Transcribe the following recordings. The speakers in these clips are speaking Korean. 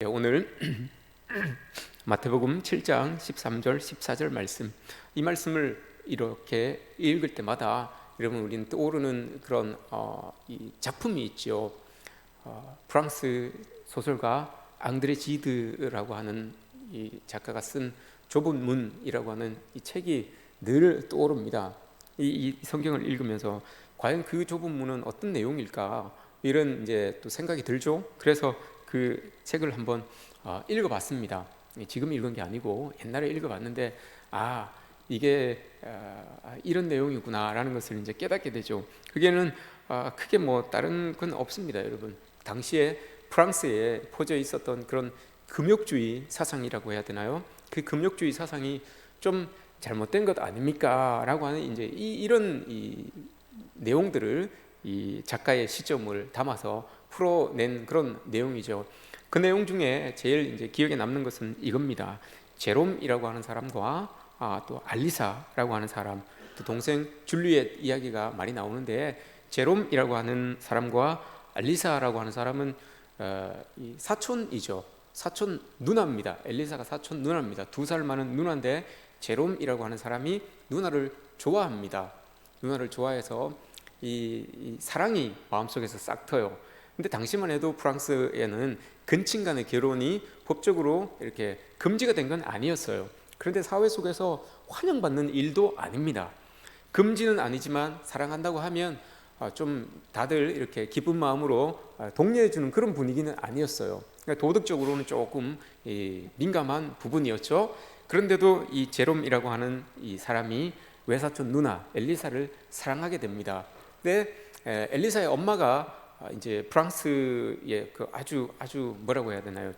오늘 마태복음 7장 13절 14절 말씀, 이 말씀을 이렇게 읽을 때마다 여러분 우리는 떠오르는 그런 이 작품이 있죠. 프랑스 소설가 앙드레 지드라고 하는 이 작가가 쓴 좁은 문이라고 하는 이 책이 늘 떠오릅니다. 이 성경을 읽으면서 과연 그 좁은 문은 어떤 내용일까, 이런 이제 또 생각이 들죠. 그래서 그 책을 한번 읽어봤습니다. 지금 읽은 게 아니고 옛날에 읽어봤는데 이게 이런 내용이구나라는 것을 이제 깨닫게 되죠. 그게는 크게 뭐 다른 건 없습니다, 여러분. 당시에 프랑스에 퍼져 있었던 그런 금욕주의 사상이라고 해야 되나요? 그 금욕주의 사상이 좀 잘못된 것 아닙니까? 라고 하는 이제 이런 내용들을 이 작가의 시점을 담아서 풀어낸 그런 내용이죠. 그 내용 중에 제일 이제 기억에 남는 것은 이겁니다. 제롬이라고 하는 사람과 또 알리사라고 하는 사람, 또 동생 줄리엣 이야기가 많이 나오는데, 제롬이라고 하는 사람과 알리사라고 하는 사람은 이 사촌이죠. 사촌 누나입니다. 엘리사가 사촌 누나입니다. 2살 많은 누나인데 제롬이라고 하는 사람이 누나를 좋아합니다. 누나를 좋아해서 이 사랑이 마음속에서 싹 터요. 근데 당시만 해도 프랑스에는 근친 간의 결혼이 법적으로 이렇게 금지가 된 건 아니었어요. 그런데 사회 속에서 환영받는 일도 아닙니다. 금지는 아니지만 사랑한다고 하면 좀 다들 이렇게 기쁜 마음으로 독려해 주는 그런 분위기는 아니었어요. 그러니까 도덕적으로는 조금 민감한 부분이었죠. 그런데도 이 제롬이라고 하는 이 사람이 외사촌 누나 엘리사를 사랑하게 됩니다. 근데 엘리사의 엄마가 이제 프랑스의 그 아주 뭐라고 해야 되나요?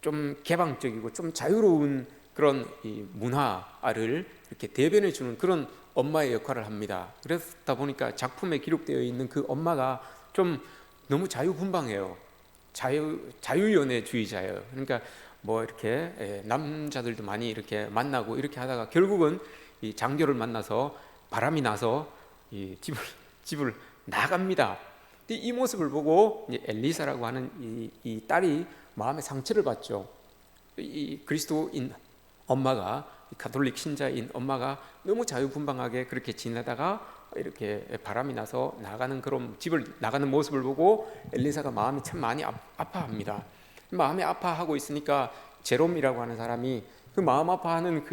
좀 개방적이고 좀 자유로운 그런 이 문화를 이렇게 대변해 주는 그런 엄마의 역할을 합니다. 그러다 보니까 작품에 기록되어 있는 그 엄마가 좀 너무 자유분방해요. 자유연애주의자예요. 그러니까 뭐 이렇게 남자들도 많이 이렇게 만나고 이렇게 하다가 결국은 이 장교를 만나서 바람이 나서 이 집을 나갑니다. 이 모습을 보고 엘리사라고 하는 이 딸이 마음의 상처를 받죠. 이 그리스도인 엄마가, 가톨릭 신자인 엄마가 너무 자유분방하게 그렇게 지내다가 이렇게 바람이 나서 나가는 그런 집을 나가는 모습을 보고 엘리사가 마음이 참 많이 아파합니다. 마음이 아파하고 있으니까 제롬이라고 하는 사람이 그 마음 아파하는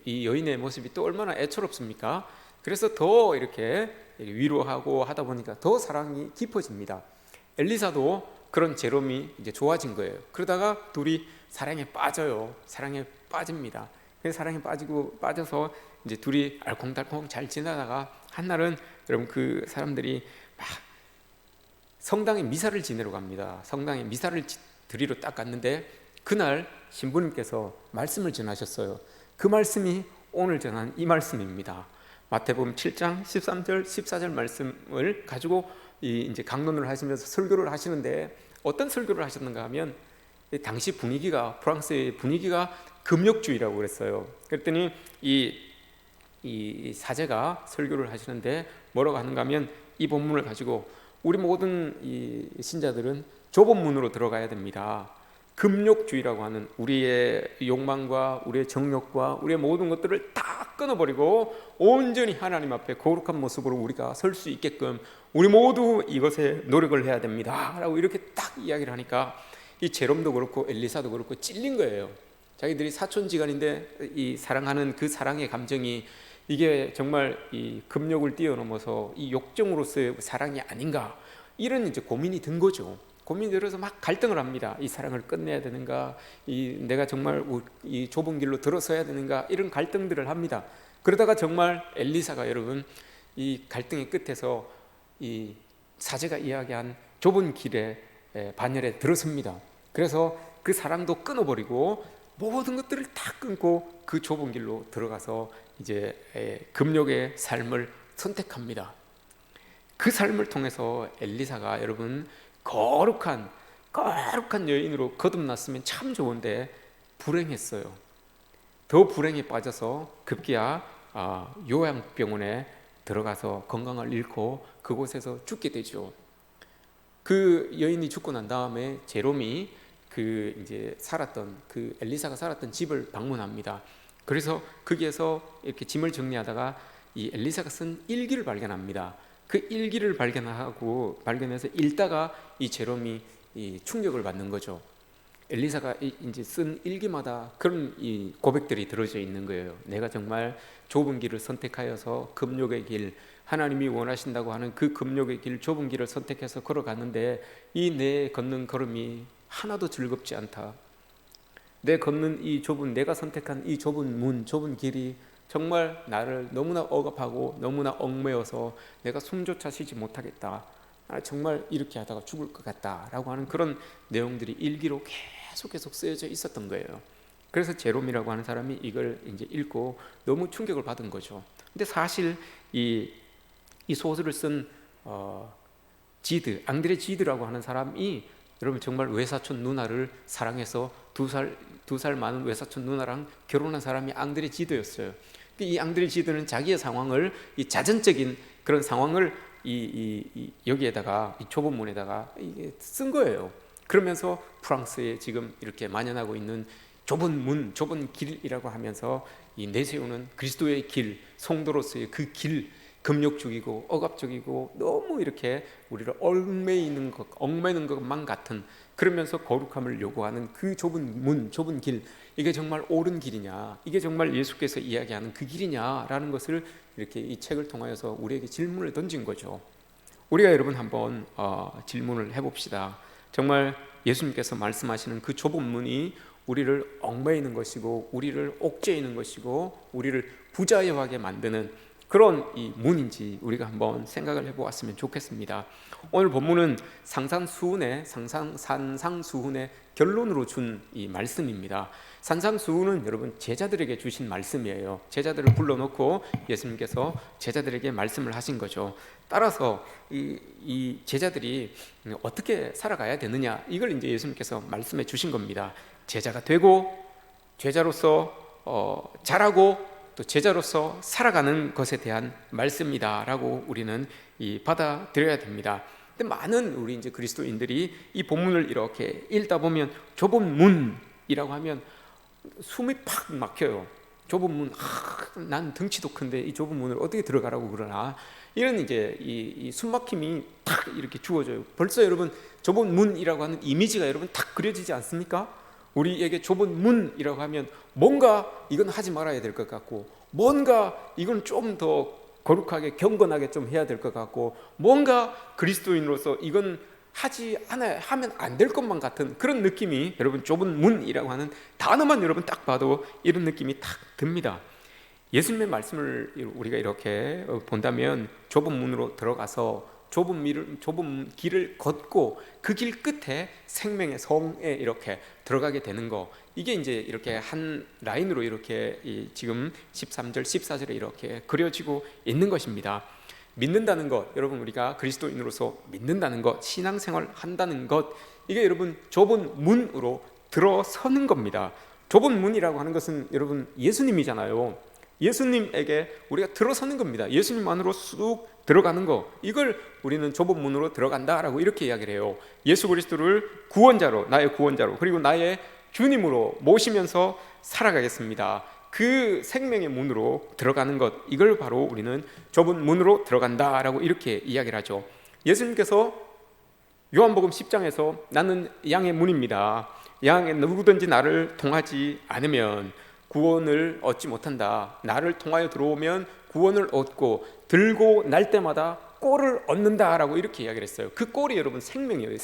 이 여인의 모습이 또 얼마나 애처롭습니까? 그래서 더 이렇게 위로하고 하다 보니까 더 사랑이 깊어집니다. 엘리사도 그런 제롬이 이제 좋아진 거예요. 그러다가 둘이 사랑에 빠져요. 사랑에 빠집니다. 그래서 사랑에 빠져서 이제 둘이 알콩달콩 잘 지내다가 한날은 여러분 그 사람들이 막 성당에 미사를 지내러 갑니다. 성당에 미사를 드리러 딱 갔는데 그날 신부님께서 말씀을 전하셨어요. 그 말씀이 오늘 전한 이 말씀입니다. 마태복음 7장 13절 14절 말씀을 가지고 이제 강론을 하시면서 설교를 하시는데, 어떤 설교를 하셨는가 하면 당시 분위기가, 프랑스의 분위기가 금욕주의라고 그랬어요. 그랬더니 이 사제가 설교를 하시는데 뭐라고 하는가 하면 이 본문을 가지고 우리 모든 이 신자들은 좁은 문으로 들어가야 됩니다. 금욕주의라고 하는 우리의 욕망과 우리의 정욕과 우리의 모든 것들을 다 끊어버리고 온전히 하나님 앞에 거룩한 모습으로 우리가 설 수 있게끔 우리 모두 이것에 노력을 해야 됩니다 라고 이렇게 딱 이야기를 하니까 이 제롬도 그렇고 엘리사도 그렇고 찔린 거예요. 자기들이 사촌지간인데 이 사랑하는 그 사랑의 감정이 이게 정말 이 금욕을 뛰어넘어서 이 욕정으로서의 사랑이 아닌가, 이런 이제 고민이 든 거죠. 고민이 들어서 막 갈등을 합니다. 이 사랑을 끝내야 되는가, 내가 정말 이 좁은 길로 들어서야 되는가, 이런 갈등들을 합니다. 그러다가 정말 엘리사가 여러분 이 갈등의 끝에서 이 사제가 이야기한 좁은 길에 반열에 들어섭니다. 그래서 그 사랑도 끊어버리고 모든 것들을 다 끊고 그 좁은 길로 들어가서 이제 금욕의 삶을 선택합니다. 그 삶을 통해서 엘리사가 여러분 거룩한 여인으로 거듭났으면 참 좋은데 불행했어요. 더 불행에 빠져서 급기야 요양병원에 들어가서 건강을 잃고 그곳에서 죽게 되죠. 그 여인이 죽고 난 다음에 제롬이 그 이제 살았던 그 엘리사가 살았던 집을 방문합니다. 그래서 거기에서 이렇게 짐을 정리하다가 이 엘리사가 쓴 일기를 발견합니다. 그 일기를 발견해서 읽다가 이 제롬이 이 충격을 받는 거죠. 엘리사가 이제 쓴 일기마다 그런 이 고백들이 들어져 있는 거예요. 내가 정말 좁은 길을 선택하여서 금욕의 길, 하나님이 원하신다고 하는 그 금욕의 길, 좁은 길을 선택해서 걸어갔는데 이 내 걷는 걸음이 하나도 즐겁지 않다. 내가 선택한 이 좁은 문, 좁은 길이 정말 나를 너무나 억압하고 너무나 얽매여서 내가 숨조차 쉬지 못하겠다. 정말 이렇게 하다가 죽을 것 같다라고 하는 그런 내용들이 일기로 계속 쓰여져 있었던 거예요. 그래서 제롬이라고 하는 사람이 이걸 이제 읽고 너무 충격을 받은 거죠. 근데 사실 이 소설을 쓴 앙드레 지드라고 하는 사람이 여러분 정말 외사촌 누나를 사랑해서 두 살 많은 외사촌 누나랑 결혼한 사람이 앙드레 지드였어요. 이 앙드레 지드는 자기의 상황을, 이 자전적인 그런 상황을 여기에다가 이 좁은 문에다가 이게 쓴 거예요. 그러면서 프랑스에 지금 이렇게 만연하고 있는 좁은 문, 좁은 길이라고 하면서 이 내세우는 그리스도의 길, 성도로서의 그 길, 금욕적이고 억압적이고 너무 이렇게 우리를 얽매이는 것만 같은, 그러면서 거룩함을 요구하는 그 좁은 문, 좁은 길, 이게 정말 옳은 길이냐, 이게 정말 예수께서 이야기하는 그 길이냐라는 것을 이렇게 이 책을 통하여서 우리에게 질문을 던진 거죠. 우리가 여러분 한번 질문을 해봅시다. 정말 예수님께서 말씀하시는 그 좁은 문이 우리를 얽매이는 것이고 우리를 옥죄이는 것이고 우리를 부자유하게 만드는 그런 이 문인지 우리가 한번 생각을 해보았으면 좋겠습니다. 오늘 본문은 산상수훈의 결론으로 준 이 말씀입니다. 산상수훈은 여러분 제자들에게 주신 말씀이에요. 제자들을 불러놓고 예수님께서 제자들에게 말씀을 하신 거죠. 따라서 이 제자들이 어떻게 살아가야 되느냐, 이걸 이제 예수님께서 말씀해 주신 겁니다. 제자가 되고 제자로서 자라고 또 제자로서 살아가는 것에 대한 말씀이다라고 우리는 받아들여야 됩니다. 근데 많은 우리 이제 그리스도인들이 이 본문을 이렇게 읽다 보면 좁은 문이라고 하면 숨이 팍 막혀요. 좁은 문, 난 덩치도 큰데 이 좁은 문을 어떻게 들어가라고 그러나, 이런 이제 이 숨막힘이 탁 이렇게 주어져요. 벌써 여러분 좁은 문이라고 하는 이미지가 여러분 탁 그려지지 않습니까? 우리에게 좁은 문이라고 하면 뭔가 이건 하지 말아야 될 것 같고, 뭔가 이건 좀 더 거룩하게 경건하게 좀 해야 될 것 같고, 뭔가 그리스도인으로서 이건 하면 안 될 것만 같은 그런 느낌이, 여러분 좁은 문이라고 하는 단어만 여러분 딱 봐도 이런 느낌이 딱 듭니다. 예수님의 말씀을 우리가 이렇게 본다면 좁은 문으로 들어가서 좁은 길을 걷고 그 길 끝에 생명의 성에 이렇게 들어가게 되는 거, 이게 이제 이렇게 한 라인으로 이렇게 지금 13절 14절에 이렇게 그려지고 있는 것입니다. 믿는다는 것, 여러분 우리가 그리스도인으로서 믿는다는 것, 신앙생활 한다는 것, 이게 여러분 좁은 문으로 들어서는 겁니다. 좁은 문이라고 하는 것은 여러분 예수님이잖아요. 예수님에게 우리가 들어서는 겁니다. 예수님 안으로 쑥 들어가는 거, 이걸 우리는 좁은 문으로 들어간다라고 이렇게 이야기를 해요. 예수 그리스도를 구원자로, 나의 구원자로, 그리고 나의 주님으로 모시면서 살아가겠습니다. 그 생명의 문으로 들어가는 것, 이걸 바로 우리는 좁은 문으로 들어간다라고 이렇게 이야기를 하죠. 예수님께서 요한복음 10장에서 나는 양의 문입니다. 양에 누구든지 나를 통하지 않으면 구원을 얻지 못한다. 나를 통하여 들어오면 구원을 얻고 들고 날 때마다 꼴을 얻는다라고 이렇게 이야기를 했어요. 그 꼴이 여러분 생명이에요.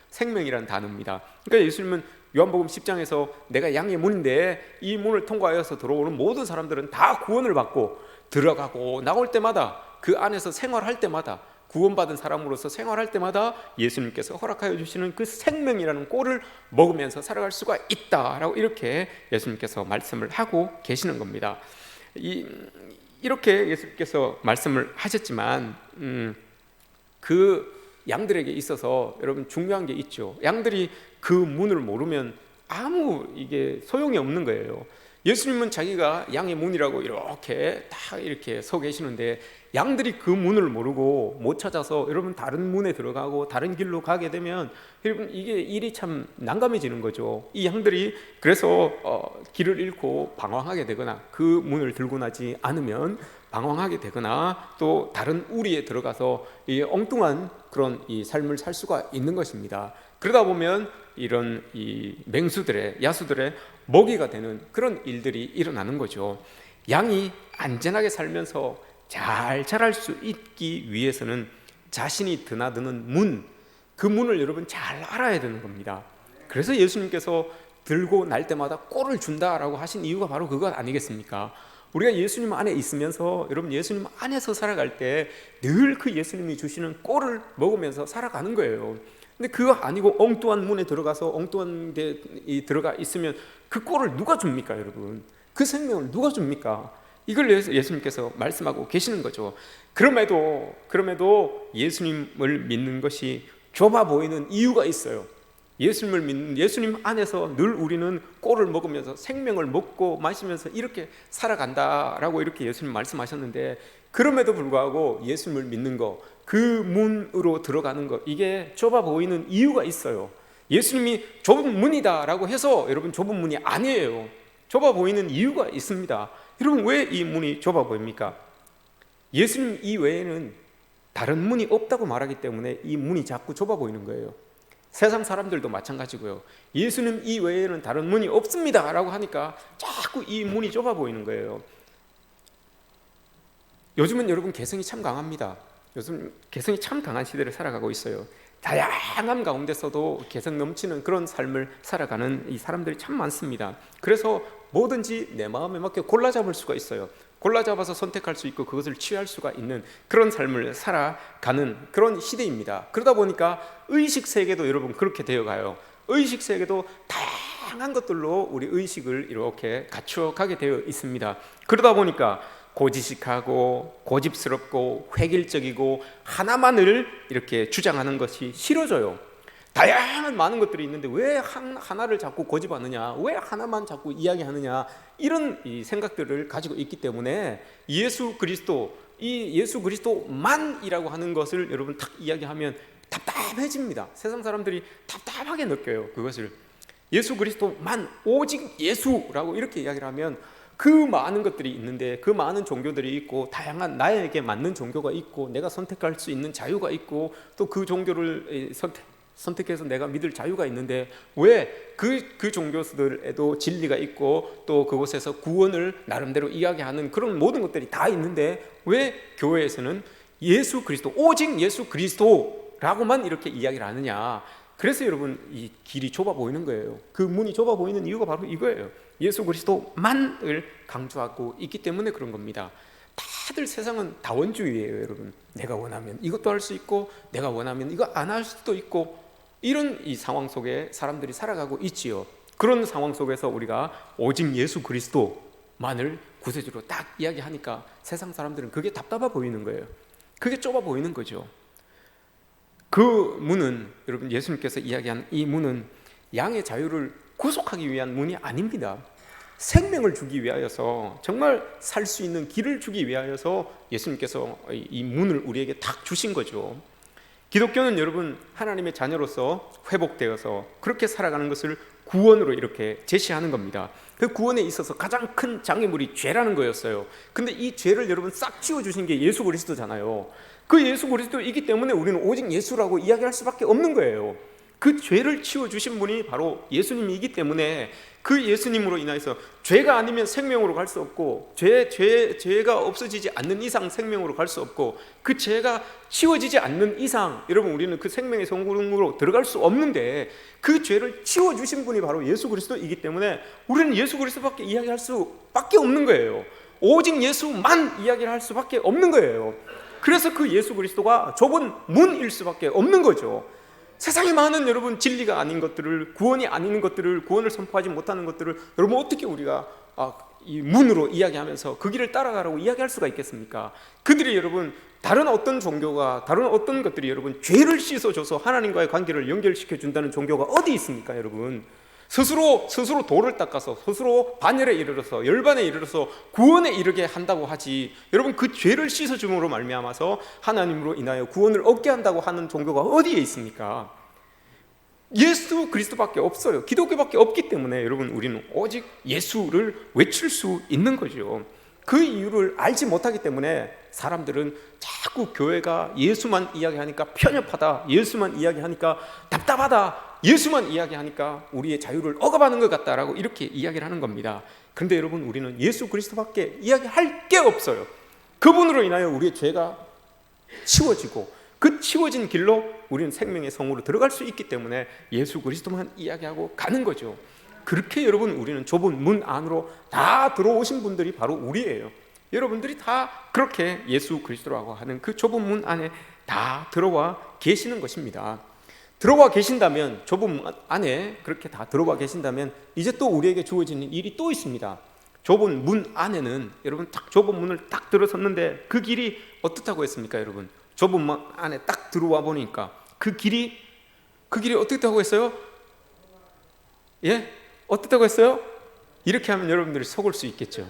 생명이라는 단어입니다. 그러니까 예수님은 요한복음 10장에서 내가 양의 문인데 이 문을 통과하여서 들어오는 모든 사람들은 다 구원을 받고 들어가고 나올 때마다, 그 안에서 생활할 때마다, 구원받은 사람으로서 생활할 때마다 예수님께서 허락하여 주시는 그 생명이라는 꼴을 먹으면서 살아갈 수가 있다라고 이렇게 예수님께서 말씀을 하고 계시는 겁니다. 이렇게 예수님께서 말씀을 하셨지만 그 양들에게 있어서 여러분 중요한 게 있죠. 양들이 그 문을 모르면 아무 이게 소용이 없는 거예요. 예수님은 자기가 양의 문이라고 이렇게 다 이렇게 서 계시는데 양들이 그 문을 모르고 못 찾아서 여러분 다른 문에 들어가고 다른 길로 가게 되면 여러분 이게 일이 참 난감해지는 거죠. 이 양들이 그래서 길을 잃고 방황하게 되거나 그 문을 들고 나지 않으면 방황하게 되거나 또 다른 우리에 들어가서 이 엉뚱한 그런 이 삶을 살 수가 있는 것입니다. 그러다 보면 이런 이 맹수들의 야수들의 먹이가 되는 그런 일들이 일어나는 거죠. 양이 안전하게 살면서 잘 자랄 수 있기 위해서는 자신이 드나드는 문, 그 문을 여러분 잘 알아야 되는 겁니다. 그래서 예수님께서 들고 날 때마다 꼴을 준다라고 하신 이유가 바로 그것 아니겠습니까? 우리가 예수님 안에 있으면서 여러분 예수님 안에서 살아갈 때 늘 그 예수님이 주시는 꼴을 먹으면서 살아가는 거예요. 근데 그거 아니고 엉뚱한 문에 들어가서 엉뚱한 데 들어가 있으면 그 꼴을 누가 줍니까, 여러분? 그 생명을 누가 줍니까? 이걸 예수님께서 말씀하고 계시는 거죠. 그럼에도 예수님을 믿는 것이 좁아 보이는 이유가 있어요. 예수님을 믿는 예수님 안에서 늘 우리는 꼴을 먹으면서 생명을 먹고 마시면서 이렇게 살아간다라고 이렇게 예수님 말씀하셨는데, 그럼에도 불구하고 예수님을 믿는 거, 그 문으로 들어가는 것, 이게 좁아 보이는 이유가 있어요. 예수님이 좁은 문이다라고 해서 여러분 좁은 문이 아니에요. 좁아 보이는 이유가 있습니다. 여러분 왜 이 문이 좁아 보입니까? 예수님 이외에는 다른 문이 없다고 말하기 때문에 이 문이 자꾸 좁아 보이는 거예요. 세상 사람들도 마찬가지고요. 예수님 이외에는 다른 문이 없습니다 라고 하니까 자꾸 이 문이 좁아 보이는 거예요. 요즘은 여러분 개성이 참 강합니다. 요즘 개성이 참 강한 시대를 살아가고 있어요. 다양한 가운데서도 개성 넘치는 그런 삶을 살아가는 이 사람들이 참 많습니다. 그래서 뭐든지 내 마음에 맞게 골라 잡을 수가 있어요. 골라 잡아서 선택할 수 있고 그것을 취할 수가 있는 그런 삶을 살아가는 그런 시대입니다. 그러다 보니까 의식 세계도 여러분 그렇게 되어가요. 의식 세계도 다양한 것들로 우리 의식을 이렇게 갖추어가게 되어 있습니다. 그러다 보니까 고지식하고 고집스럽고 획일적이고 하나만을 이렇게 주장하는 것이 싫어져요. 다양한 많은 것들이 있는데 왜 하나를 자꾸 고집하느냐, 왜 하나만 자꾸 이야기하느냐, 이런 이 생각들을 가지고 있기 때문에 예수 그리스도만이라고 하는 것을 여러분 딱 이야기하면 답답해집니다. 세상 사람들이 답답하게 느껴요. 그것을 예수 그리스도만, 오직 예수라고 이렇게 이야기를 하면 그 많은 것들이 있는데, 그 많은 종교들이 있고 다양한 나에게 맞는 종교가 있고 내가 선택할 수 있는 자유가 있고 또 그 종교를 선택해서 내가 믿을 자유가 있는데 왜 그 종교들에도 진리가 있고 또 그곳에서 구원을 나름대로 이야기하는 그런 모든 것들이 다 있는데 왜 교회에서는 예수 그리스도, 오직 예수 그리스도라고만 이렇게 이야기를 하느냐. 그래서 여러분 이 길이 좁아 보이는 거예요. 그 문이 좁아 보이는 이유가 바로 이거예요. 예수 그리스도만을 강조하고 있기 때문에 그런 겁니다. 다들 세상은 다원주의예요, 여러분. 내가 원하면 이것도 할 수 있고 내가 원하면 이거 안 할 수도 있고, 이런 이 상황 속에 사람들이 살아가고 있지요. 그런 상황 속에서 우리가 오직 예수 그리스도만을 구세주로 딱 이야기하니까 세상 사람들은 그게 답답해 보이는 거예요. 그게 좁아 보이는 거죠. 그 문은 여러분 예수님께서 이야기한 이 문은 양의 자유를 구속하기 위한 문이 아닙니다. 생명을 주기 위하여서, 정말 살 수 있는 길을 주기 위하여서 예수님께서 이 문을 우리에게 딱 주신 거죠. 기독교는 여러분 하나님의 자녀로서 회복되어서 그렇게 살아가는 것을 구원으로 이렇게 제시하는 겁니다. 그 구원에 있어서 가장 큰 장애물이 죄라는 거였어요. 근데 이 죄를 여러분 싹 지워주신 게 예수 그리스도잖아요. 그 예수 그리스도이기 때문에 우리는 오직 예수라고 이야기할 수밖에 없는 거예요. 그 죄를 치워주신 분이 바로 예수님이기 때문에 그 예수님으로 인해서 죄가 아니면 생명으로 갈 수 없고, 죄가 없어지지 않는 이상 생명으로 갈 수 없고, 그 죄가 치워지지 않는 이상 여러분 우리는 그 생명의 성공으로 들어갈 수 없는데, 그 죄를 치워주신 분이 바로 예수 그리스도이기 때문에 우리는 예수 그리스도밖에 이야기할 수밖에 없는 거예요. 오직 예수만 이야기를 할 수밖에 없는 거예요. 그래서 그 예수 그리스도가 좁은 문일 수밖에 없는 거죠. 세상에 많은 여러분 진리가 아닌 것들을, 구원이 아닌 것들을, 구원을 선포하지 못하는 것들을 여러분 어떻게 우리가 이 문으로 이야기하면서 그 길을 따라가라고 이야기할 수가 있겠습니까? 그들이 여러분 다른 어떤 종교가, 다른 어떤 것들이 여러분 죄를 씻어줘서 하나님과의 관계를 연결시켜 준다는 종교가 어디 있습니까, 여러분? 스스로 돌을 닦아서 스스로 반열에 이르러서 열반에 이르러서 구원에 이르게 한다고 하지, 여러분 그 죄를 씻어줌으로 말미암아서 하나님으로 인하여 구원을 얻게 한다고 하는 종교가 어디에 있습니까? 예수 그리스도밖에 없어요. 기독교밖에 없기 때문에 여러분 우리는 오직 예수를 외칠 수 있는 거죠. 그 이유를 알지 못하기 때문에 사람들은 자꾸 교회가 예수만 이야기하니까 편협하다, 예수만 이야기하니까 답답하다, 예수만 이야기하니까 우리의 자유를 억압하는 것 같다라고 이렇게 이야기를 하는 겁니다. 그런데 여러분 우리는 예수 그리스도밖에 이야기할 게 없어요. 그분으로 인하여 우리의 죄가 치워지고 그 치워진 길로 우리는 생명의 성으로 들어갈 수 있기 때문에 예수 그리스도만 이야기하고 가는 거죠. 그렇게 여러분 우리는 좁은 문 안으로 다 들어오신 분들이 바로 우리예요. 여러분들이 다 그렇게 예수 그리스도라고 하는 그 좁은 문 안에 다 들어와 계시는 것입니다. 들어와 계신다면, 좁은 문 안에 그렇게 다 들어와 계신다면 이제 또 우리에게 주어지는 일이 또 있습니다. 좁은 문 안에는 여러분 딱 좁은 문을 딱 들어섰는데 그 길이 어떻다고 했습니까? 여러분 좁은 문 안에 딱 들어와 보니까 그 길이 어떻다고 했어요? 예? 어떻다고 했어요? 이렇게 하면 여러분들이 속을 수 있겠죠.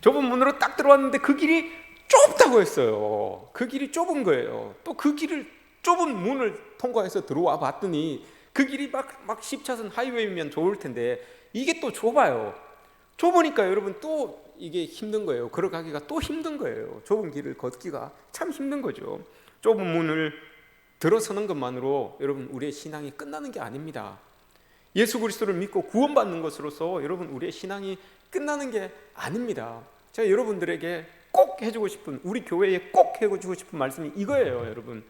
좁은 문으로 딱 들어왔는데 그 길이 좁다고 했어요. 그 길이 좁은 거예요. 또 그 길을 좁은 문을 통과해서 들어와 봤더니 그 길이 막 10차선 하이웨이면 좋을 텐데 이게 또 좁아요. 좁으니까 여러분 또 이게 힘든 거예요. 걸어가기가 또 힘든 거예요. 좁은 길을 걷기가 참 힘든 거죠. 좁은 문을 들어서는 것만으로 여러분 우리의 신앙이 끝나는 게 아닙니다. 예수 그리스도를 믿고 구원받는 것으로서 여러분 우리의 신앙이 끝나는 게 아닙니다. 제가 여러분들에게 꼭 해주고 싶은, 우리 교회에 꼭 해주고 싶은 말씀이 이거예요. 여러분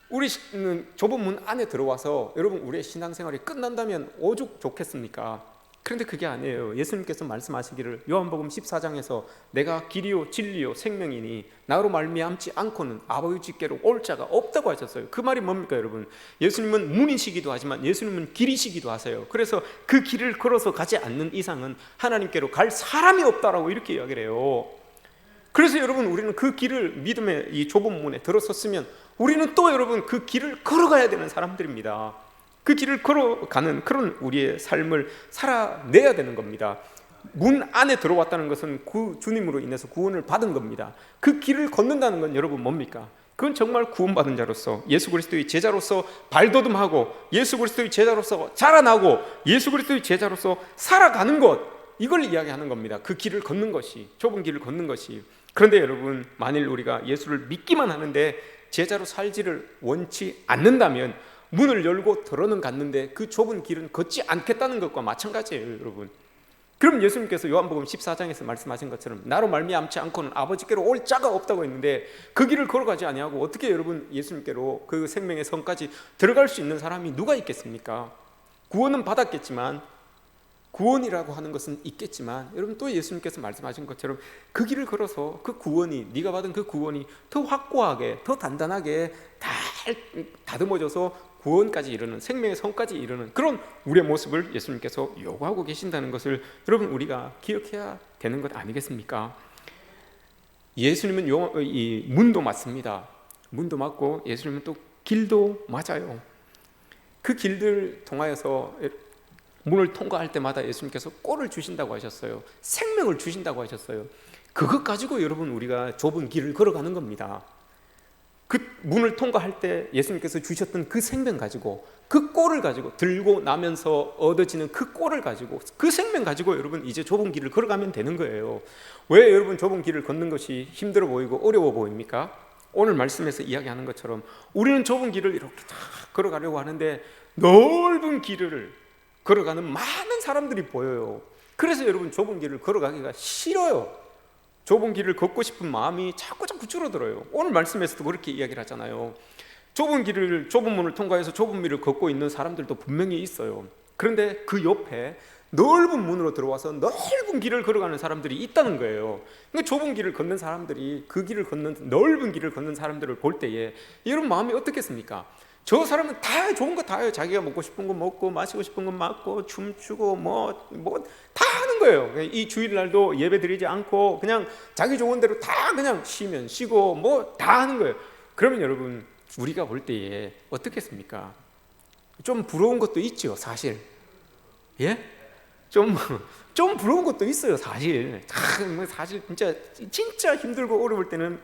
우리는 좁은 문 안에 들어와서 여러분 우리의 신앙생활이 끝난다면 오죽 좋겠습니까? 그런데 그게 아니에요. 예수님께서 말씀하시기를 요한복음 14장에서 내가 길이요 진리요 생명이니 나로 말미암지 않고는 아버지께로 올 자가 없다고 하셨어요. 그 말이 뭡니까 여러분? 예수님은 문이시기도 하지만 예수님은 길이시기도 하세요. 그래서 그 길을 걸어서 가지 않는 이상은 하나님께로 갈 사람이 없다라고 이렇게 이야기를 해요. 그래서 여러분 우리는 그 길을 믿음의 이 좁은 문에 들어섰으면 우리는 또 여러분 그 길을 걸어가야 되는 사람들입니다. 그 길을 걸어가는 그런 우리의 삶을 살아내야 되는 겁니다. 문 안에 들어왔다는 것은 그 주님으로 인해서 구원을 받은 겁니다. 그 길을 걷는다는 건 여러분 뭡니까? 그건 정말 구원받은 자로서 예수 그리스도의 제자로서 발돋움하고 예수 그리스도의 제자로서 자라나고 예수 그리스도의 제자로서 살아가는 것, 이걸 이야기하는 겁니다. 그 길을 걷는 것이, 좁은 길을 걷는 것이. 그런데 여러분 만일 우리가 예수를 믿기만 하는데 제자로 살지를 원치 않는다면 문을 열고 들어는 갔는데 그 좁은 길은 걷지 않겠다는 것과 마찬가지예요. 여러분 그럼 예수님께서 요한복음 14장에서 말씀하신 것처럼 나로 말미암지 않고는 아버지께로 올 자가 없다고 했는데 그 길을 걸어가지 아니하고 어떻게 여러분 예수님께로 그 생명의 성까지 들어갈 수 있는 사람이 누가 있겠습니까? 구원은 받았겠지만, 구원이라고 하는 것은 있겠지만 여러분 또 예수님께서 말씀하신 것처럼 그 길을 걸어서 그 구원이, 네가 받은 그 구원이 더 확고하게 더 단단하게 잘 다듬어져서 구원까지 이르는, 생명의 성까지 이르는 그런 우리의 모습을 예수님께서 요구하고 계신다는 것을 여러분 우리가 기억해야 되는 것 아니겠습니까? 예수님은 이 문도 맞습니다. 문도 맞고 예수님은 또 길도 맞아요. 그 길들 통하여서 문을 통과할 때마다 예수님께서 꼴을 주신다고 하셨어요. 생명을 주신다고 하셨어요. 그것 가지고 여러분 우리가 좁은 길을 걸어가는 겁니다. 그 문을 통과할 때 예수님께서 주셨던 그 생명 가지고, 그 꼴을 가지고, 들고 나면서 얻어지는 그 꼴을 가지고, 그 생명 가지고 여러분 이제 좁은 길을 걸어가면 되는 거예요. 왜 여러분 좁은 길을 걷는 것이 힘들어 보이고 어려워 보입니까? 오늘 말씀에서 이야기하는 것처럼 우리는 좁은 길을 이렇게 다 걸어가려고 하는데 넓은 길을 걸어가는 많은 사람들이 보여요. 그래서 여러분 좁은 길을 걸어가기가 싫어요. 좁은 길을 걷고 싶은 마음이 자꾸 줄어들어요. 오늘 말씀에서도 그렇게 이야기를 하잖아요. 좁은 문을 통과해서 좁은 길을 걷고 있는 사람들도 분명히 있어요. 그런데 그 옆에 넓은 문으로 들어와서 넓은 길을 걸어가는 사람들이 있다는 거예요. 그러니까 좁은 길을 걷는 사람들이 그 길을 걷는, 넓은 길을 걷는 사람들을 볼 때에 여러분 마음이 어떻겠습니까? 저 사람은 다 좋은 거 다 해요. 자기가 먹고 싶은 거 먹고 마시고 싶은 거 마시고 춤추고 뭐 다 하는 거예요. 이 주일날도 예배 드리지 않고 그냥 자기 좋은 대로 다 그냥 쉬면 쉬고 뭐 다 하는 거예요. 그러면 여러분 우리가 볼 때에 어떻겠습니까? 좀 부러운 것도 있죠, 사실. 예? 좀 부러운 것도 있어요, 사실. 사실 진짜 힘들고 어려울 때는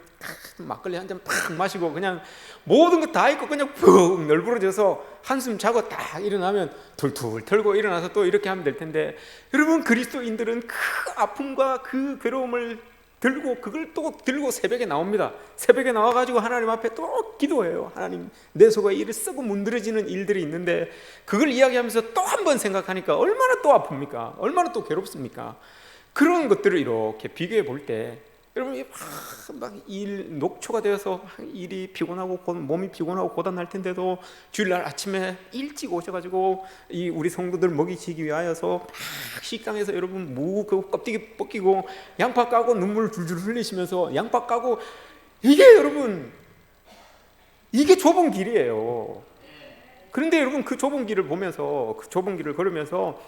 막걸리 한 잔 팍 마시고 그냥 모든 거 다 있고 그냥 푹 널브러져서 한숨 자고 딱 일어나면 툴툴 털고 일어나서 또 이렇게 하면 될 텐데, 여러분 그리스도인들은 그 아픔과 그 괴로움을 들고 그걸 또 들고 새벽에 나옵니다. 새벽에 나와가지고 하나님 앞에 또 기도해요. 하나님, 내 속에 이를 썩고 문드러지는 일들이 있는데 그걸 이야기하면서 또 한 번 생각하니까 얼마나 또 아픕니까? 얼마나 또 괴롭습니까? 그런 것들을 이렇게 비교해 볼 때 여러분 막 녹초가 되어서 일이 피곤하고 몸이 피곤하고 고단할 텐데도 주일날 아침에 일찍 오셔가지고 이 우리 성도들 먹이시기 위하여서 막 식당에서 여러분 그 껍데기 벗기고 양파 까고 눈물 줄줄 흘리시면서 양파 까고, 이게 여러분 이게 좁은 길이에요. 그런데 여러분 그 좁은 길을 보면서, 그 좁은 길을 걸으면서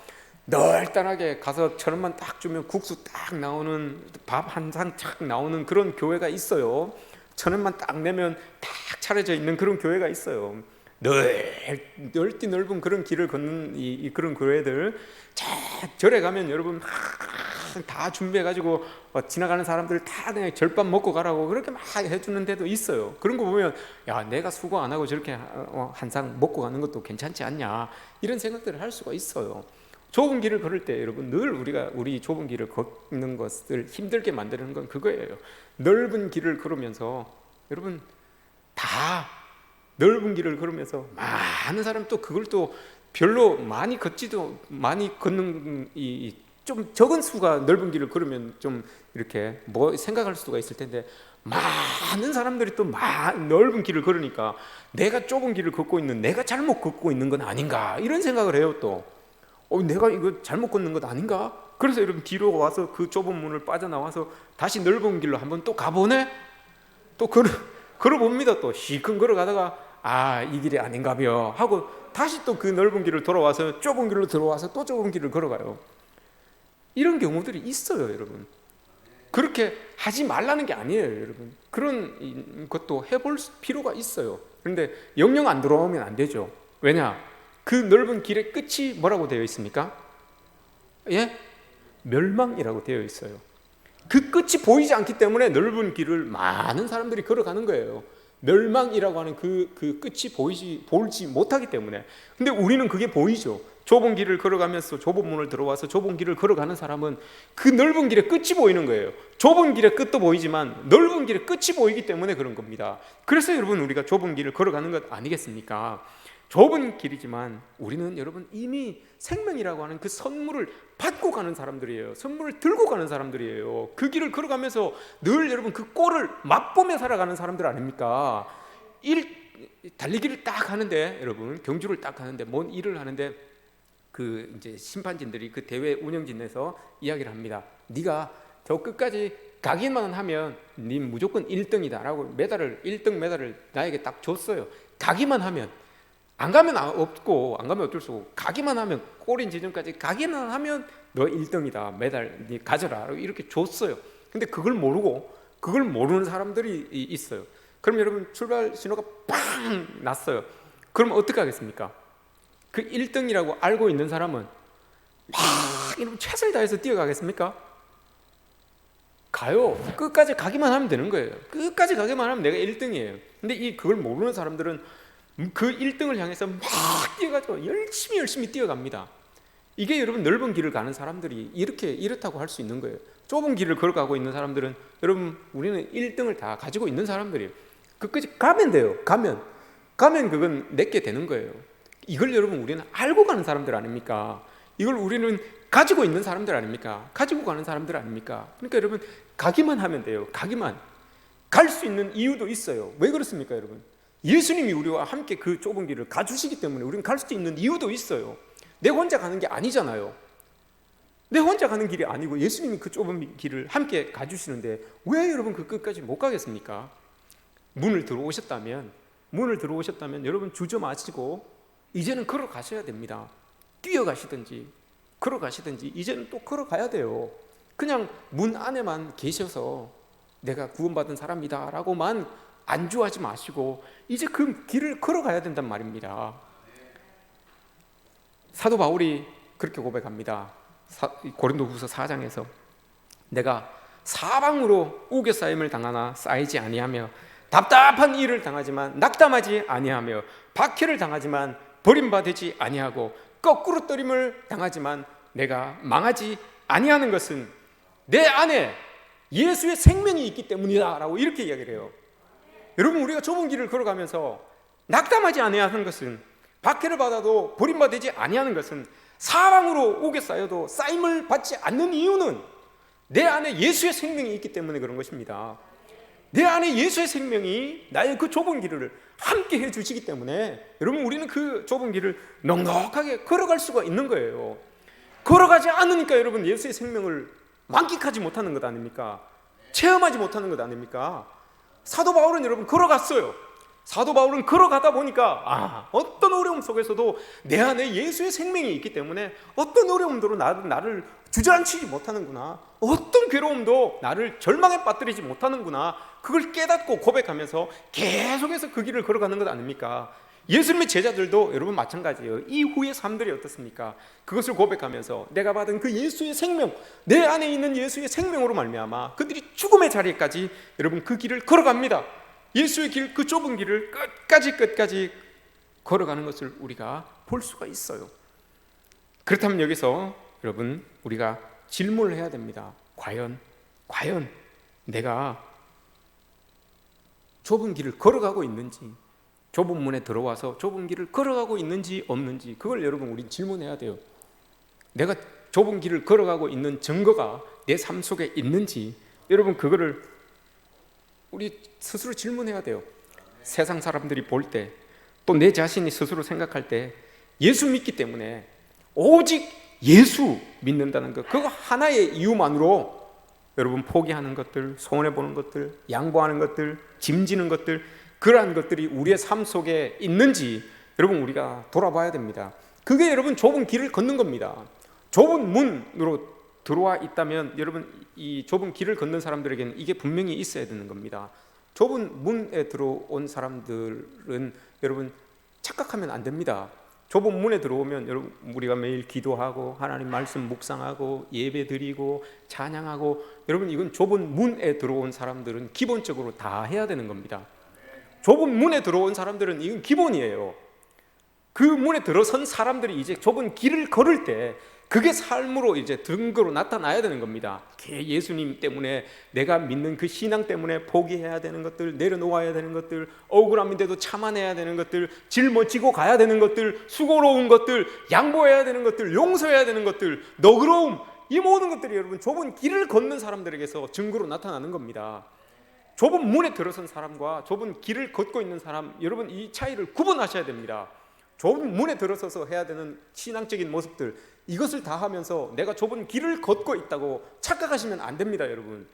널따하게 가서 1,000원만 딱 주면 국수 딱 나오는, 밥 한 상 딱 나오는 그런 교회가 있어요. 1,000원만 딱 내면 딱 차려져 있는 그런 교회가 있어요. 넓디 넓은 그런 길을 걷는 그런 교회들, 절에 가면 여러분 다 준비해가지고 지나가는 사람들 다 그냥 절밥 먹고 가라고 그렇게 막 해주는 데도 있어요. 그런 거 보면 야, 내가 수고 안 하고 저렇게 한 상 먹고 가는 것도 괜찮지 않냐, 이런 생각들을 할 수가 있어요. 좁은 길을 걸을 때 여러분 늘 우리 좁은 길을 걷는 것을 힘들게 만드는 건 그거예요. 넓은 길을 걸으면서 여러분 다 넓은 길을 걸으면서 많은 사람 또 그걸 또 별로 많이 걷는 좀 적은 수가 넓은 길을 걸으면 좀 이렇게 뭐 생각할 수가 있을 텐데, 많은 사람들이 또 넓은 길을 걸으니까 내가 좁은 길을 걷고 있는, 내가 잘못 걷고 있는 건 아닌가, 이런 생각을 해요. 또 내가 이거 잘못 걷는 것 아닌가? 그래서 여러분 뒤로 와서 그 좁은 문을 빠져나와서 다시 넓은 길로 한번 또 가보네? 또 걸어봅니다. 또 시큰 걸어가다가 이 길이 아닌가벼 하고 다시 또 그 넓은 길을 돌아와서 좁은 길로 들어와서 또 좁은 길을 걸어가요. 이런 경우들이 있어요, 여러분. 그렇게 하지 말라는 게 아니에요, 여러분. 그런 것도 해볼 필요가 있어요. 그런데 영영 안 돌아오면 안 되죠. 왜냐? 그 넓은 길의 끝이 뭐라고 되어 있습니까? 예? 멸망이라고 되어 있어요. 그 끝이 보이지 않기 때문에 넓은 길을 많은 사람들이 걸어가는 거예요. 멸망이라고 하는 그 끝이 보이지 못하기 때문에. 근데 우리는 그게 보이죠. 좁은 길을 걸어가면서 좁은 문을 들어와서 좁은 길을 걸어가는 사람은 그 넓은 길의 끝이 보이는 거예요. 좁은 길의 끝도 보이지만 넓은 길의 끝이 보이기 때문에 그런 겁니다. 그래서 여러분 우리가 좁은 길을 걸어가는 것 아니겠습니까? 좁은 길이지만 우리는 여러분 이미 생명이라고 하는 그 선물을 받고 가는 사람들이에요. 선물을 들고 가는 사람들이에요. 그 길을 걸어가면서 늘 여러분 그 꼴을 맛보며 살아가는 사람들 아닙니까? 달리기를 딱 하는데, 여러분 경주를 딱 하는데, 뭔 일을 하는데 그 이제 심판진들이 그 대회 운영진에서 이야기를 합니다. 네가 저 끝까지 가기만 하면 네 무조건 1등이다라고 1등 메달을 나에게 딱 줬어요. 가기만 하면. 안 가면 없고, 안 가면 어쩔 수 없고, 가기만 하면, 꼬린 지점까지 가기만 하면 너 1등이다, 메달 네 가져라, 이렇게 줬어요. 근데 그걸 모르는 사람들이 있어요. 그럼 여러분 출발 신호가 빵 났어요. 그럼 어떻게 하겠습니까? 그 1등이라고 알고 있는 사람은 막 이러면 최선을 다해서 뛰어가겠습니까? 가요. 끝까지 가기만 하면 되는 거예요. 끝까지 가기만 하면 내가 1등이에요. 근데 그걸 모르는 사람들은 그 1등을 향해서 막 뛰어가지고 열심히 뛰어갑니다. 이게 여러분 넓은 길을 가는 사람들이 이렇다고 할 수 있는 거예요. 좁은 길을 걸어가고 있는 사람들은 여러분 우리는 1등을 다 가지고 있는 사람들이에요. 끝까지 가면 돼요. 가면 그건 내게 되는 거예요. 이걸 여러분 우리는 알고 가는 사람들 아닙니까? 이걸 우리는 가지고 있는 사람들 아닙니까? 가지고 가는 사람들 아닙니까? 그러니까 여러분 가기만 하면 돼요. 가기만. 갈 수 있는 이유도 있어요. 왜 그렇습니까, 여러분? 예수님이 우리와 함께 그 좁은 길을 가주시기 때문에 우리는 갈 수 있는 이유도 있어요. 내 혼자 가는 게 아니잖아요. 내 혼자 가는 길이 아니고 예수님이 그 좁은 길을 함께 가주시는데 왜 여러분 그 끝까지 못 가겠습니까? 문을 들어오셨다면 여러분 주저 마시고 이제는 걸어가셔야 됩니다. 뛰어가시든지 걸어가시든지 이제는 또 걸어가야 돼요. 그냥 문 안에만 계셔서 내가 구원받은 사람이다 라고만 안주하지 마시고 이제 그 길을 걸어가야 된단 말입니다. 사도 바울이 그렇게 고백합니다. 고린도후서 4장에서 내가 사방으로 우겨싸임을 당하나 쌓이지 아니하며 답답한 일을 당하지만 낙담하지 아니하며 박해를 당하지만 버림받지 아니하고 거꾸로 떨림을 당하지만 내가 망하지 아니하는 것은 내 안에 예수의 생명이 있기 때문이다 라고 이렇게 이야기를 해요. 여러분, 우리가 좁은 길을 걸어가면서 낙담하지 아니하는 것은, 박해를 받아도 버림받지 아니하는 것은, 사방으로 옥에 쌓여도 쌓임을 받지 않는 이유는 내 안에 예수의 생명이 있기 때문에 그런 것입니다. 내 안에 예수의 생명이 나의 그 좁은 길을 함께 해주시기 때문에 여러분, 우리는 그 좁은 길을 넉넉하게 걸어갈 수가 있는 거예요. 걸어가지 않으니까 여러분, 예수의 생명을 만끽하지 못하는 것 아닙니까? 체험하지 못하는 것 아닙니까? 사도 바울은 여러분 걸어갔어요. 사도 바울은 걸어가다 보니까 어떤 어려움 속에서도 내 안에 예수의 생명이 있기 때문에 어떤 어려움도 나를 주저앉히지 못하는구나, 어떤 괴로움도 나를 절망에 빠뜨리지 못하는구나, 그걸 깨닫고 고백하면서 계속해서 그 길을 걸어가는 것 아닙니까? 예수님의 제자들도 여러분 마찬가지예요. 이후의 삶들이 어떻습니까? 그것을 고백하면서 내가 받은 그 예수의 생명, 내 안에 있는 예수의 생명으로 말미암아 그들이 죽음의 자리까지 여러분 그 길을 걸어갑니다. 예수의 길, 그 좁은 길을 끝까지 걸어가는 것을 우리가 볼 수가 있어요. 그렇다면 여기서 여러분, 우리가 질문을 해야 됩니다. 과연 내가 좁은 길을 걸어가고 있는지, 좁은 문에 들어와서 좁은 길을 걸어가고 있는지 없는지, 그걸 여러분 우리 질문해야 돼요. 내가 좁은 길을 걸어가고 있는 증거가 내 삶 속에 있는지, 여러분 그거를 우리 스스로 질문해야 돼요. 세상 사람들이 볼 때, 또 내 자신이 스스로 생각할 때 예수 믿기 때문에, 오직 예수 믿는다는 것, 그거 하나의 이유만으로 여러분 포기하는 것들, 손해보는 것들, 양보하는 것들, 짐지는 것들, 그러한 것들이 우리의 삶 속에 있는지 여러분 우리가 돌아봐야 됩니다. 그게 여러분 좁은 길을 걷는 겁니다. 좁은 문으로 들어와 있다면 여러분, 이 좁은 길을 걷는 사람들에게는 이게 분명히 있어야 되는 겁니다. 좁은 문에 들어온 사람들은 여러분 착각하면 안 됩니다. 좁은 문에 들어오면 여러분, 우리가 매일 기도하고 하나님 말씀 묵상하고 예배 드리고 찬양하고, 여러분 이건 좁은 문에 들어온 사람들은 기본적으로 다 해야 되는 겁니다. 좁은 문에 들어온 사람들은 이건 기본이에요. 그 문에 들어선 사람들이 이제 좁은 길을 걸을 때 그게 삶으로 이제 증거로 나타나야 되는 겁니다. 예수님 때문에, 내가 믿는 그 신앙 때문에 포기해야 되는 것들, 내려놓아야 되는 것들, 억울함인데도 참아내야 되는 것들, 짊어지고 가야 되는 것들, 수고로운 것들, 양보해야 되는 것들, 용서해야 되는 것들, 너그러움, 이 모든 것들이 여러분 좁은 길을 걷는 사람들에게서 증거로 나타나는 겁니다. 좁은 문에 들어선 사람과 좁은 길을 걷고 있는 사람, 여러분 이 차이를 구분하셔야 됩니다. 좁은 문에 들어서서 해야 되는 신앙적인 모습들, 이것을 다 하면서 내가 좁은 길을 걷고 있다고 착각하시면 안 됩니다. 여러분,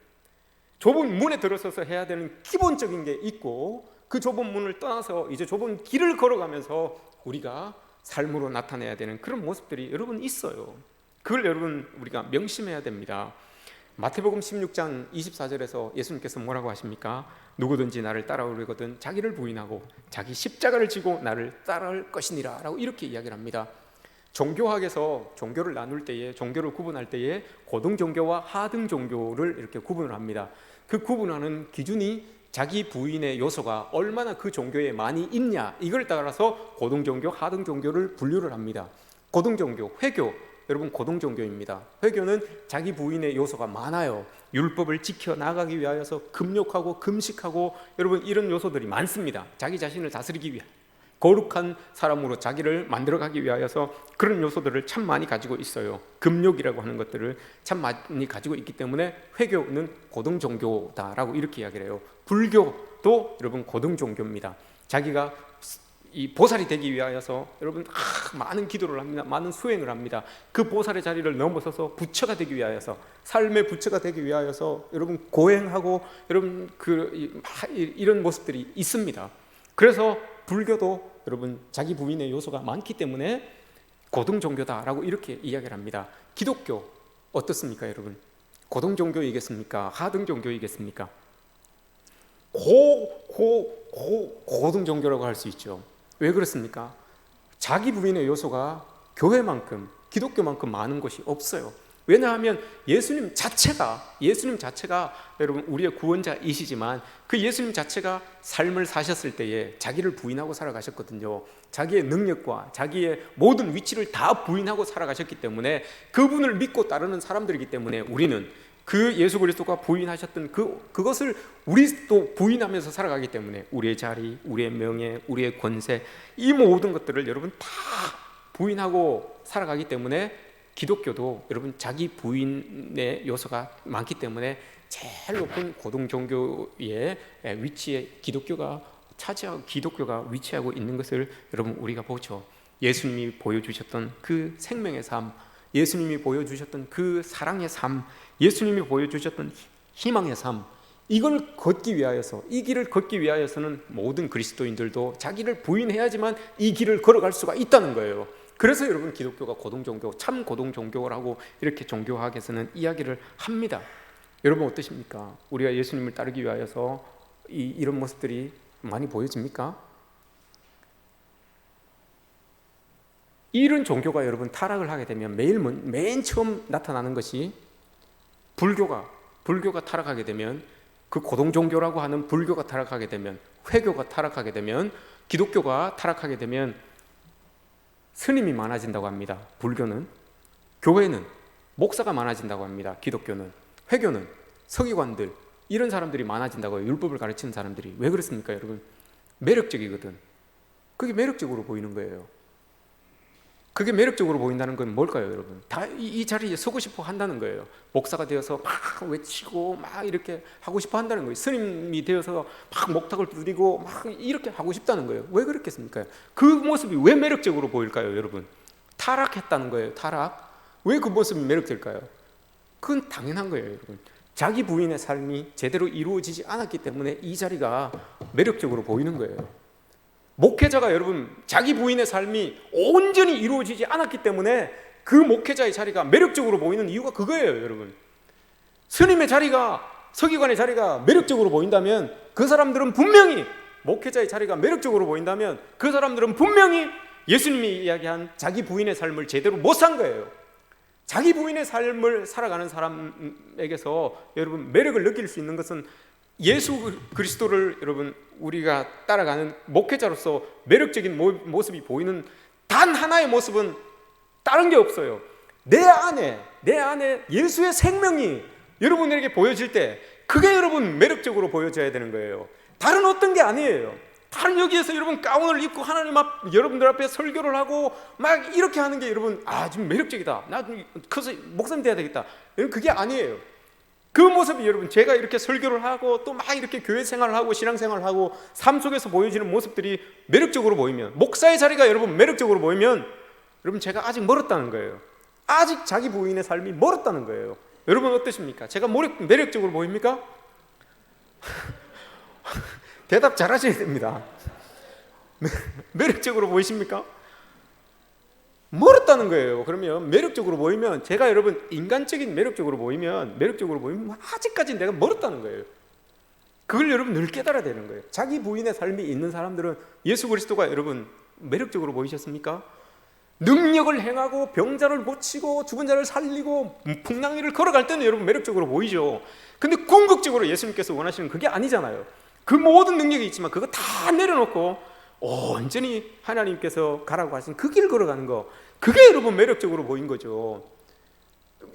좁은 문에 들어서서 해야 되는 기본적인 게 있고, 그 좁은 문을 떠나서 이제 좁은 길을 걸어가면서 우리가 삶으로 나타내야 되는 그런 모습들이 여러분 있어요. 그걸 여러분 우리가 명심해야 됩니다. 마태복음 16장 24절에서 예수님께서 뭐라고 하십니까? 누구든지 나를 따라오려거든 자기를 부인하고 자기 십자가를 지고 나를 따라올 것이니라 라고 이렇게 이야기를 합니다. 종교학에서 종교를 나눌 때에, 종교를 구분할 때에 고등종교와 하등종교를 이렇게 구분을 합니다. 그 구분하는 기준이 자기 부인의 요소가 얼마나 그 종교에 많이 있냐, 이걸 따라서 고등종교, 하등종교를 분류를 합니다. 고등종교, 회교, 여러분 고등종교입니다. 회교는 자기 부인의 요소가 많아요. 율법을 지켜나가기 위하여서 금욕하고 금식하고, 여러분 이런 요소들이 많습니다. 자기 자신을 다스리기 위해 거룩한 사람으로 자기를 만들어가기 위하여서 그런 요소들을 참 많이 가지고 있어요. 금욕이라고 하는 것들을 참 많이 가지고 있기 때문에 회교는 고등종교다라고 이렇게 이야기를 해요. 불교도 여러분 고등종교입니다. 자기가 이 보살이 되기 위하여서 여러분 많은 기도를 합니다. 많은 수행을 합니다. 그 보살의 자리를 넘어서서 부처가 되기 위하여서, 삶의 부처가 되기 위하여서 여러분 고행하고, 여러분 이런 모습들이 있습니다. 그래서 불교도 여러분 자기 부인의 요소가 많기 때문에 고등종교다라고 이렇게 이야기를 합니다. 기독교 어떻습니까 여러분? 고등종교이겠습니까? 하등종교이겠습니까? 고등종교라고 할 수 있죠. 왜 그렇습니까? 자기 부인의 요소가 교회만큼, 기독교만큼 많은 곳이 없어요. 왜냐하면 예수님 자체가 여러분 우리의 구원자이시지만 그 예수님 자체가 삶을 사셨을 때에 자기를 부인하고 살아가셨거든요. 자기의 능력과 자기의 모든 위치를 다 부인하고 살아가셨기 때문에 그분을 믿고 따르는 사람들이기 때문에 우리는 그 예수 그리스도가 부인하셨던 그것을 우리도 부인하면서 살아가기 때문에 우리의 자리, 우리의 명예, 우리의 권세, 이 모든 것들을 여러분 다 부인하고 살아가기 때문에 기독교도 여러분 자기 부인의 요소가 많기 때문에 제일 높은 고등 종교의 위치에 기독교가 위치하고 있는 것을 여러분 우리가 보죠. 예수님이 보여주셨던 그 생명의 삶, 예수님이 보여주셨던 그 사랑의 삶, 예수님이 보여주셨던 희망의 삶, 이걸 걷기 위하여서, 이 길을 걷기 위하여서는 모든 그리스도인들도 자기를 부인해야지만 이 길을 걸어갈 수가 있다는 거예요. 그래서 여러분 기독교가 고등종교, 참 고등종교라고 이렇게 종교학에서는 이야기를 합니다. 여러분 어떠십니까? 우리가 예수님을 따르기 위하여서 이런 모습들이 많이 보여집니까? 이런 종교가 여러분 타락을 하게 되면 맨 처음 나타나는 것이 불교가 타락하게 되면, 그 고등종교라고 하는 불교가 타락하게 되면, 회교가 타락하게 되면, 기독교가 타락하게 되면 스님이 많아진다고 합니다. 불교는. 교회는 목사가 많아진다고 합니다. 기독교는. 회교는 서기관들, 이런 사람들이 많아진다고요. 율법을 가르치는 사람들이. 왜 그렇습니까 여러분? 매력적이거든. 그게 매력적으로 보이는 거예요. 그게 매력적으로 보인다는 건 뭘까요 여러분? 다 이 자리에 서고 싶어 한다는 거예요. 목사가 되어서 막 외치고 막 이렇게 하고 싶어 한다는 거예요. 스님이 되어서 막 목탁을 두드리고 막 이렇게 하고 싶다는 거예요. 왜 그렇겠습니까? 그 모습이 왜 매력적으로 보일까요 여러분? 타락했다는 거예요. 타락. 왜 그 모습이 매력될까요? 그건 당연한 거예요 여러분. 자기 부인의 삶이 제대로 이루어지지 않았기 때문에 이 자리가 매력적으로 보이는 거예요. 목회자가 여러분 자기 부인의 삶이 온전히 이루어지지 않았기 때문에 그 목회자의 자리가 매력적으로 보이는 이유가 그거예요 여러분. 스님의 자리가, 서기관의 자리가 매력적으로 보인다면 그 사람들은 분명히, 목회자의 자리가 매력적으로 보인다면 그 사람들은 분명히 예수님이 이야기한 자기 부인의 삶을 제대로 못 산 거예요. 자기 부인의 삶을 살아가는 사람에게서 여러분 매력을 느낄 수 있는 것은 예수 그리스도를 여러분 우리가 따라가는 목회자로서 매력적인 모습이 보이는 단 하나의 모습은 다른 게 없어요. 내 안에 예수의 생명이 여러분에게 보여질 때 그게 여러분 매력적으로 보여져야 되는 거예요. 다른 어떤 게 아니에요. 다른 여기에서 여러분 가운을 입고 하나님 여러분들 앞에 설교를 하고 막 이렇게 하는 게 여러분 좀 매력적이다, 나 커서 목사님 돼야 되겠다, 그게 아니에요. 그 모습이 여러분 제가 이렇게 설교를 하고 또 막 이렇게 교회 생활을 하고 신앙생활을 하고 삶 속에서 보여지는 모습들이 매력적으로 보이면, 목사의 자리가 여러분 매력적으로 보이면 여러분 제가 아직 멀었다는 거예요. 아직 자기 부인의 삶이 멀었다는 거예요. 여러분 어떠십니까? 제가 매력적으로 보입니까? 대답 잘하셔야 됩니다. 매력적으로 보이십니까? 멀었다는 거예요. 그러면 매력적으로 보이면, 제가 여러분 인간적인 매력적으로 보이면 아직까지 내가 멀었다는 거예요. 그걸 여러분 늘 깨달아야 되는 거예요. 자기 부인의 삶이 있는 사람들은 예수 그리스도가 여러분 매력적으로 보이셨습니까? 능력을 행하고 병자를 고치고 죽은 자를 살리고 풍랑위를 걸어갈 때는 여러분 매력적으로 보이죠. 근데 궁극적으로 예수님께서 원하시는 그게 아니잖아요. 그 모든 능력이 있지만 그거 다 내려놓고 온전히 하나님께서 가라고 하신 그 길 걸어가는 거, 그게 여러분 매력적으로 보인 거죠.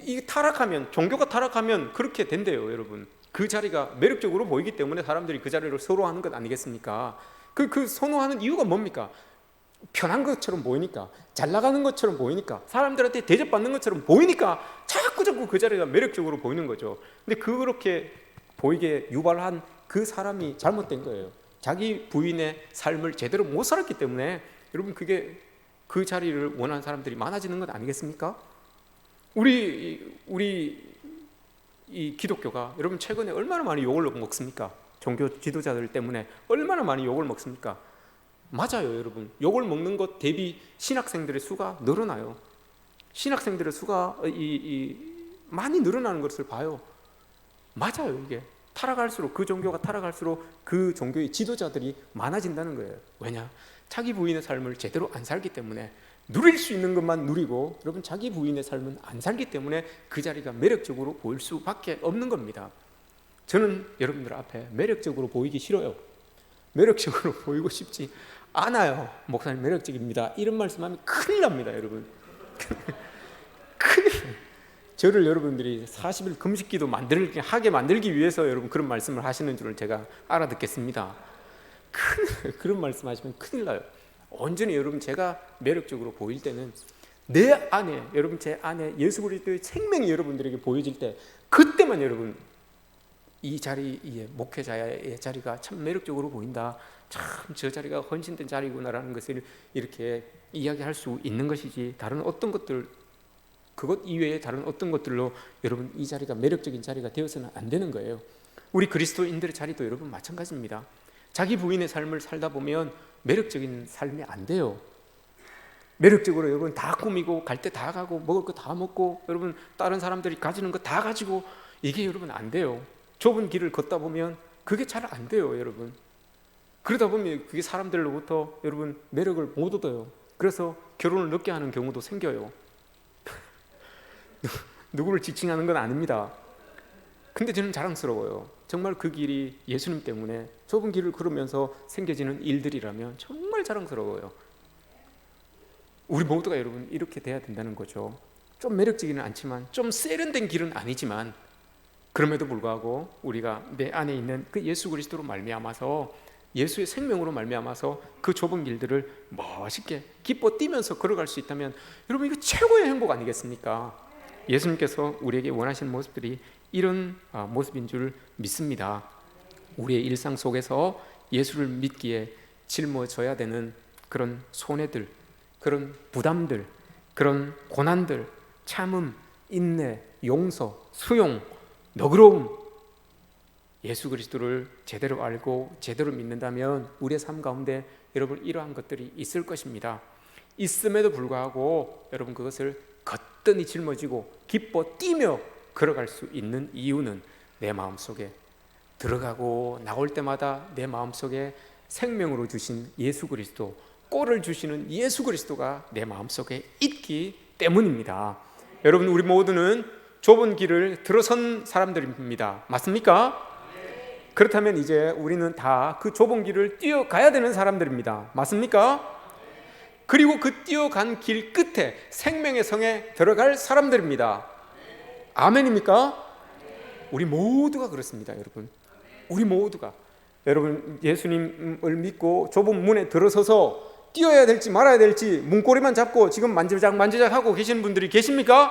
이게 타락하면, 종교가 타락하면 그렇게 된대요 여러분. 그 자리가 매력적으로 보이기 때문에 사람들이 그 자리를 선호하는 것 아니겠습니까? 그 선호하는 이유가 뭡니까? 편한 것처럼 보이니까, 잘 나가는 것처럼 보이니까, 사람들한테 대접받는 것처럼 보이니까 자꾸 그 자리가 매력적으로 보이는 거죠. 근데 그렇게 보이게 유발한 그 사람이 잘못된 거예요. 자기 부인의 삶을 제대로 못 살았기 때문에 여러분 그게 그 자리를 원하는 사람들이 많아지는 것 아니겠습니까? 우리 이 기독교가 여러분 최근에 얼마나 많이 욕을 먹습니까? 종교 지도자들 때문에 얼마나 많이 욕을 먹습니까? 맞아요 여러분. 욕을 먹는 것 대비 신학생들의 수가 늘어나요. 신학생들의 수가 많이 늘어나는 것을 봐요. 맞아요. 이게 타락할수록, 그 종교가 타락할수록 그 종교의 지도자들이 많아진다는 거예요. 왜냐? 자기 부인의 삶을 제대로 안 살기 때문에, 누릴 수 있는 것만 누리고 여러분 자기 부인의 삶은 안 살기 때문에 그 자리가 매력적으로 보일 수밖에 없는 겁니다. 저는 여러분들 앞에 매력적으로 보이기 싫어요. 매력적으로 보이고 싶지 않아요. 목사님 매력적입니다 이런 말씀하면 큰일 납니다, 여러분. 큰일. 저를 여러분들이 40일 금식기도 하게 만들기 위해서 여러분 그런 말씀을 하시는 줄을 제가 알아듣겠습니다. 그런 말씀하시면 큰일 나요. 온전히 여러분 제가 매력적으로 보일 때는 내 안에, 여러분 제 안에 예수 그리스도의 생명이 여러분들에게 보여질 때, 그때만 여러분 이 자리에, 목회자의 자리가 참 매력적으로 보인다, 참 저 자리가 헌신된 자리구나라는 것을 이렇게 이야기할 수 있는 것이지, 다른 어떤 것들, 그것 이외에 다른 어떤 것들로 여러분 이 자리가 매력적인 자리가 되어서는 안 되는 거예요. 우리 그리스도인들의 자리도 여러분 마찬가지입니다. 자기 부인의 삶을 살다 보면 매력적인 삶이 안 돼요. 매력적으로 여러분 다 꾸미고 갈 때 다 가고 먹을 거 다 먹고 여러분 다른 사람들이 가지는 거 다 가지고, 이게 여러분 안 돼요. 좁은 길을 걷다 보면 그게 잘 안 돼요, 여러분. 그러다 보면 그게 사람들로부터 여러분 매력을 못 얻어요. 그래서 결혼을 늦게 하는 경우도 생겨요. 누구를 지칭하는 건 아닙니다. 근데 저는 자랑스러워요. 정말 그 길이 예수님 때문에 좁은 길을 걸으면서 생겨지는 일들이라면 정말 자랑스러워요. 우리 모두가 여러분 이렇게 돼야 된다는 거죠. 좀 매력적이는 않지만, 좀 세련된 길은 아니지만, 그럼에도 불구하고 우리가 내 안에 있는 그 예수 그리스도로 말미암아서, 예수의 생명으로 말미암아서 그 좁은 길들을 멋있게 기뻐 뛰면서 걸어갈 수 있다면 여러분 이거 최고의 행복 아니겠습니까? 예수님께서 우리에게 원하시는 모습들이 이런 모습인 줄 믿습니다. 우리의 일상 속에서 예수를 믿기에 짊어져야 되는 그런 손해들, 그런 부담들, 그런 고난들, 참음, 인내, 용서, 수용, 너그러움, 예수 그리스도를 제대로 알고 제대로 믿는다면 우리의 삶 가운데 여러분 이러한 것들이 있을 것입니다. 있음에도 불구하고 여러분 그것을 거뜬히 짊어지고 기뻐 뛰며 걸어갈 수 있는 이유는 내 마음속에 들어가고 나올 때마다 내 마음속에 생명으로 주신 예수 그리스도, 꼴을 주시는 예수 그리스도가 내 마음속에 있기 때문입니다. 여러분 우리 모두는 좁은 길을 들어선 사람들입니다. 맞습니까? 그렇다면 이제 우리는 다 그 좁은 길을 뛰어가야 되는 사람들입니다. 맞습니까? 그리고 그 뛰어간 길 끝에 생명의 성에 들어갈 사람들입니다. 아멘입니까? 우리 모두가 그렇습니다, 여러분. 우리 모두가 여러분 예수님을 믿고 좁은 문에 들어서서 뛰어야 될지 말아야 될지 문고리만 잡고 지금 만지작 하고 계시는 분들이 계십니까?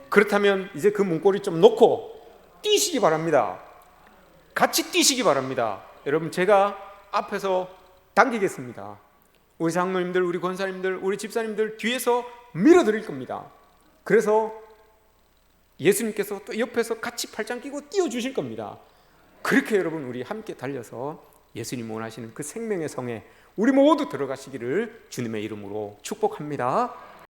그렇다면 이제 그 문고리 좀 놓고 뛰시기 바랍니다. 같이 뛰시기 바랍니다. 여러분 제가 앞에서 당기겠습니다. 우리 장로님들, 우리 권사님들, 우리 집사님들 뒤에서 밀어드릴 겁니다. 그래서 예수님께서 또 옆에서 같이 팔짱 끼고 띄워주실 겁니다. 그렇게 여러분 우리 함께 달려서 예수님 원하시는 그 생명의 성에 우리 모두 들어가시기를 주님의 이름으로 축복합니다.